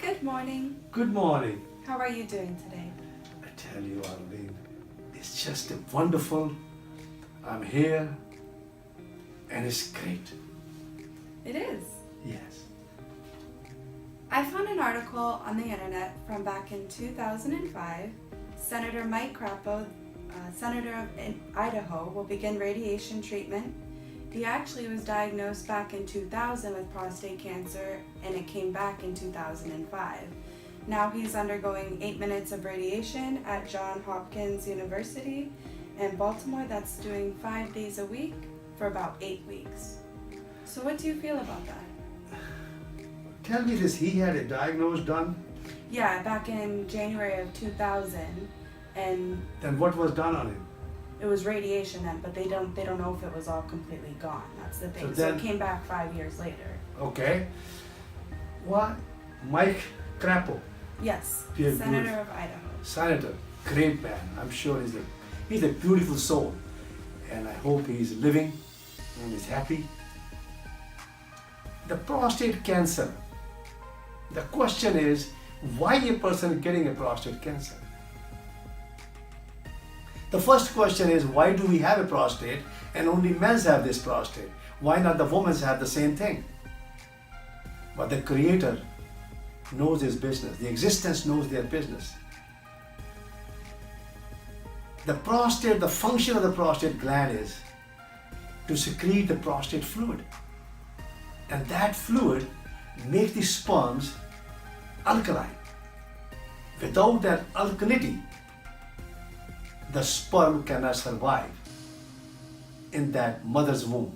Good morning. Good morning. How are you doing today? I tell you, Arlene, it's just wonderful. I'm here and it's great. It is. Yes. I found an article on the internet from back in 2005. Senator Mike Crapo, Senator of Idaho, will begin radiation treatment. He actually was diagnosed back in 2000 with prostate cancer, and it came back in 2005. Now he's undergoing 8 minutes of radiation at Johns Hopkins University in Baltimore. That's doing 5 days a week for about 8 weeks. So what do you feel about that? Tell me this, he had a diagnosis done? Yeah, back in January of 2000, and Then what was done on him? it was radiation then, but they don't know if it was all completely gone. That's the thing. So it came back 5 years later. Okay. What? Mike Crapo, Yes, Yeah, Senator beautiful. of Idaho. Senator, great man. I'm sure he's a beautiful soul. And I hope he's living and is happy. The prostate cancer. The question is, why a person getting a prostate cancer? The first question is, why do we have a prostate and only men have this prostate? Why not the women have the same thing? But the Creator knows his business. The existence knows their business. The prostate, the function of the prostate gland is to secrete the prostate fluid. And that fluid makes the sperms alkaline. Without that alkalinity, the sperm cannot survive in that mother's womb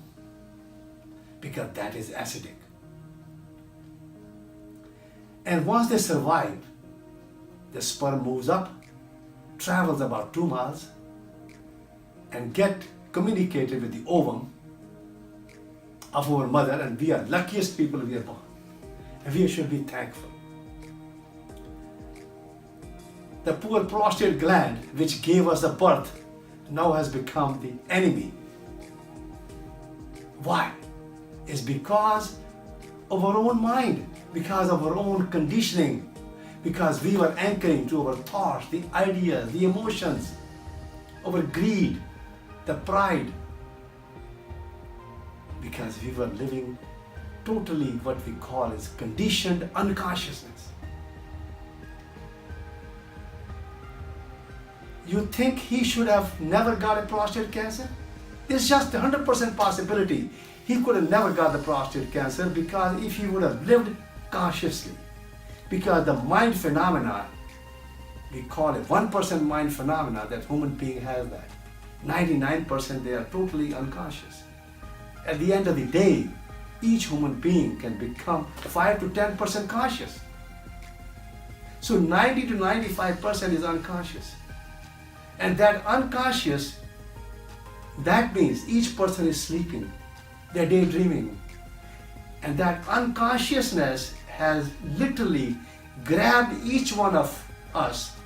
because that is acidic. And once they survive, the sperm moves up, travels about 2 miles, and get communicated with the ovum of our mother, and we are luckiest people we are born. And we should be thankful. The poor prostate gland, which gave us a birth, now has become the enemy. Why? It's because of our own mind, because of our own conditioning, because we were anchoring to our thoughts, the ideas, the emotions, our greed, the pride, because we were living totally what we call is conditioned unconsciousness. You think he should have never got a prostate cancer? It's just 100% possibility. He could have never got the prostate cancer because if he would have lived consciously. Because the mind phenomena, we call it 1% mind phenomena, that human being has that. 99% they are totally unconscious. At the end of the day, each human being can become 5 to 10% conscious. So 90 to 95% is unconscious. And that unconscious, that means each person is sleeping, they're daydreaming. And that unconsciousness has literally grabbed each one of us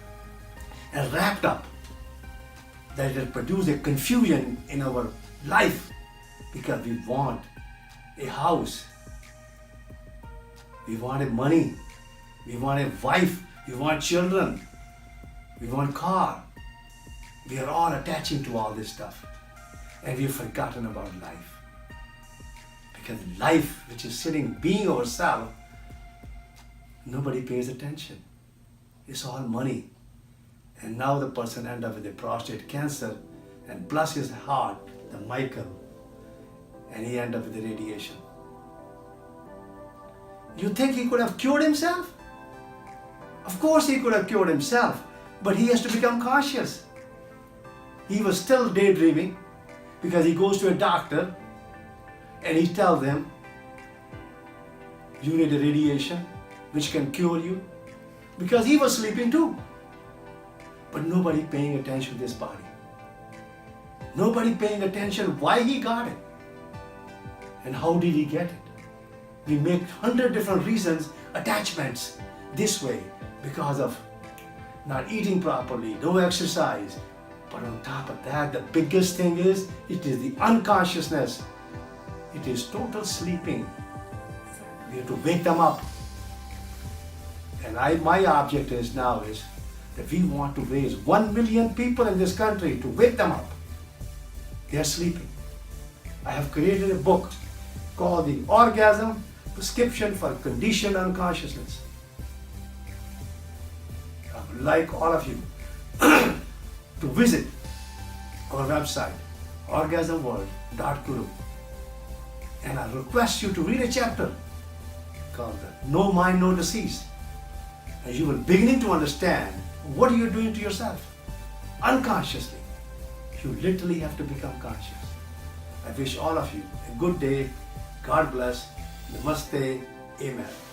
and wrapped up. That it produces a confusion in our life because we want a house, we want money, we want a wife, we want children, we want car. We are all attaching to all this stuff and we've forgotten about life. Because life, which is sitting, being ourselves, nobody pays attention. It's all money. And now the person ends up with a prostate cancer and plus his heart, the Michael, and he ends up with the radiation. You think he could have cured himself? Of course he could have cured himself, but he has to become conscious. He was still daydreaming because he goes to a doctor and he tells them, you need a radiation which can cure you, because he was sleeping too. But nobody paying attention to this body. Nobody paying attention why he got it and how did he get it. We make 100 different reasons, attachments this way because of not eating properly, no exercise. But on top of that, the biggest thing is, it is the unconsciousness. It is total sleeping. We have to wake them up. And my object is now is that we want to raise 1 million people in this country to wake them up. They are sleeping. I have created a book called The Orgasm Prescription for Conditioned Unconsciousness. I would like all of you to visit our website, orgasmworld.guru. And I request you to read a chapter called No Mind, No Disease. And you will beginning to understand what you are doing to yourself unconsciously. You literally have to become conscious. I wish all of you a good day. God bless. Namaste. Amen.